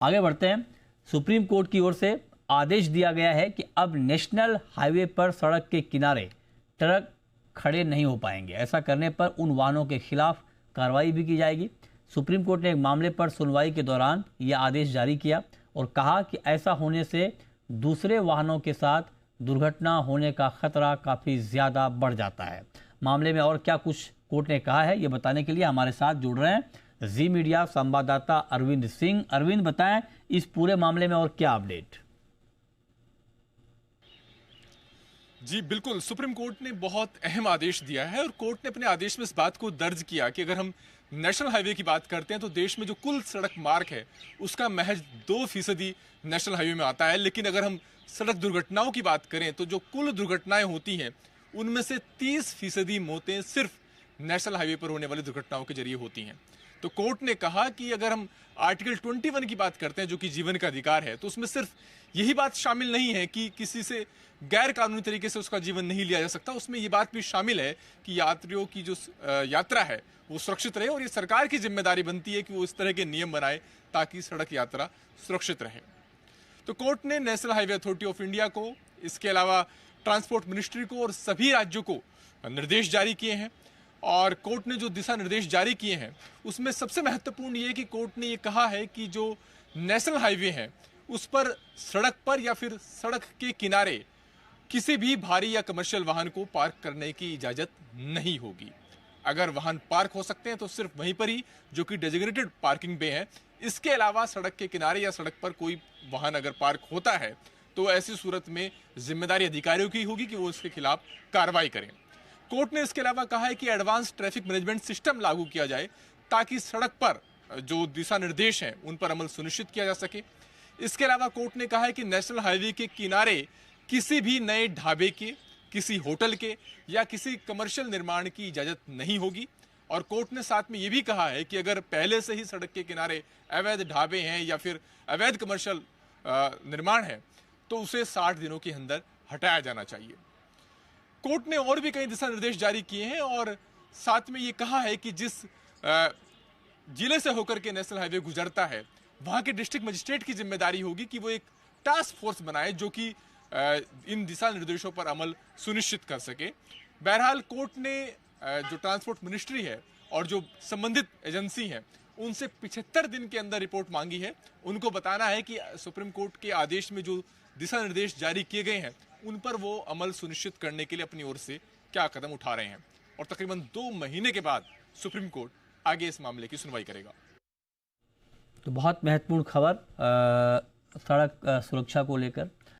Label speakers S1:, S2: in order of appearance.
S1: आगे बढ़ते हैं। सुप्रीम कोर्ट की ओर से आदेश दिया गया है कि अब नेशनल हाईवे पर सड़क के किनारे ट्रक खड़े नहीं हो पाएंगे। ऐसा करने पर उन वाहनों के खिलाफ कार्रवाई भी की जाएगी। सुप्रीम कोर्ट ने एक मामले पर सुनवाई के दौरान यह आदेश जारी किया और कहा कि ऐसा होने से दूसरे वाहनों के साथ दुर्घटना होने का खतरा काफ़ी ज़्यादा बढ़ जाता है। मामले में और क्या कुछ कोर्ट ने कहा है, ये बताने के लिए हमारे साथ जुड़ रहे हैं जी मीडिया संवाददाता अरविंद सिंह। अरविंद, बताएं इस पूरे मामले में और क्या अपडेट।
S2: जी बिल्कुल, सुप्रीम कोर्ट ने बहुत अहम आदेश दिया है और कोर्ट ने अपने आदेश में इस बात को दर्ज किया कि अगर हम नेशनल हाईवे की बात करते हैं तो देश में जो कुल सड़क मार्ग है उसका महज 2% नेशनल हाईवे में आता है। लेकिन अगर हम सड़क दुर्घटनाओं की बात करें तो जो कुल दुर्घटनाएं होती हैं उनमें से 30% मौतें सिर्फ नेशनल हाईवे पर होने वाली दुर्घटनाओं के जरिए होती हैं। तो कोर्ट ने कहा कि अगर हम आर्टिकल 21 की बात करते हैं जो कि जीवन का अधिकार है, तो उसमें सिर्फ यही बात शामिल नहीं है कि किसी से गैर कानूनी तरीके से उसका जीवन नहीं लिया जा सकता, उसमें ये बात भी शामिल है कि यात्रियों की जो यात्रा है वो सुरक्षित रहे और ये सरकार की जिम्मेदारी बनती है कि वो इस तरह के नियम बनाए ताकि सड़क यात्रा सुरक्षित रहे। तो कोर्ट ने national highway authority of India को, इसके अलावा ट्रांसपोर्ट मिनिस्ट्री को और सभी राज्यों को निर्देश जारी किए हैं। और कोर्ट ने जो दिशा निर्देश जारी किए हैं उसमें सबसे महत्वपूर्ण ये कि कोर्ट ने ये कहा है कि जो नेशनल हाईवे है उस पर सड़क पर या फिर सड़क के किनारे किसी भी भारी या कमर्शियल वाहन को पार्क करने की इजाजत नहीं होगी। अगर वाहन पार्क हो सकते हैं तो सिर्फ वहीं पर ही जो कि डेजिग्नेटेड पार्किंग बे है। इसके अलावा सड़क के किनारे या सड़क पर कोई वाहन अगर पार्क होता है तो ऐसी सूरत में जिम्मेदारी अधिकारियों की होगी कि वो इसके खिलाफ कार्रवाई करें। कोर्ट ने इसके अलावा कहा है कि एडवांस ट्रैफिक मैनेजमेंट सिस्टम लागू किया जाए ताकि सड़क पर जो दिशा निर्देश हैं उन पर अमल सुनिश्चित किया जा सके। इसके अलावा कोर्ट ने कहा है कि नेशनल हाईवे के किनारे किसी भी नए ढाबे के, किसी होटल के या किसी कमर्शियल निर्माण की इजाजत नहीं होगी। और कोर्ट ने साथ में ये भी कहा है कि अगर पहले से ही सड़क के किनारे अवैध ढाबे हैं या फिर अवैध कमर्शियल निर्माण है तो उसे 60 दिनों के अंदर हटाया जाना चाहिए। कोर्ट ने और भी कई दिशा निर्देश जारी किए हैं और साथ में ये कहा है कि जिस जिले से होकर के नेशनल हाईवे गुजरता है वहां के डिस्ट्रिक्ट मजिस्ट्रेट की जिम्मेदारी होगी कि वो एक टास्क फोर्स बनाए जो कि इन दिशा निर्देशों पर अमल सुनिश्चित कर सके। बहरहाल कोर्ट ने जो ट्रांसपोर्ट मिनिस्ट्री है और जो संबंधित एजेंसी हैं उनसे 75 दिन के अंदर रिपोर्ट मांगी है। उनको बताना है कि सुप्रीम कोर्ट के आदेश में जो दिशा निर्देश जारी किए गए हैं उन पर वो अमल सुनिश्चित करने के लिए अपनी ओर से क्या कदम उठा रहे हैं। और तकरीबन 2 महीने के बाद सुप्रीम कोर्ट आगे इस मामले की सुनवाई करेगा।
S1: तो बहुत महत्वपूर्ण खबर सड़क सुरक्षा को लेकर।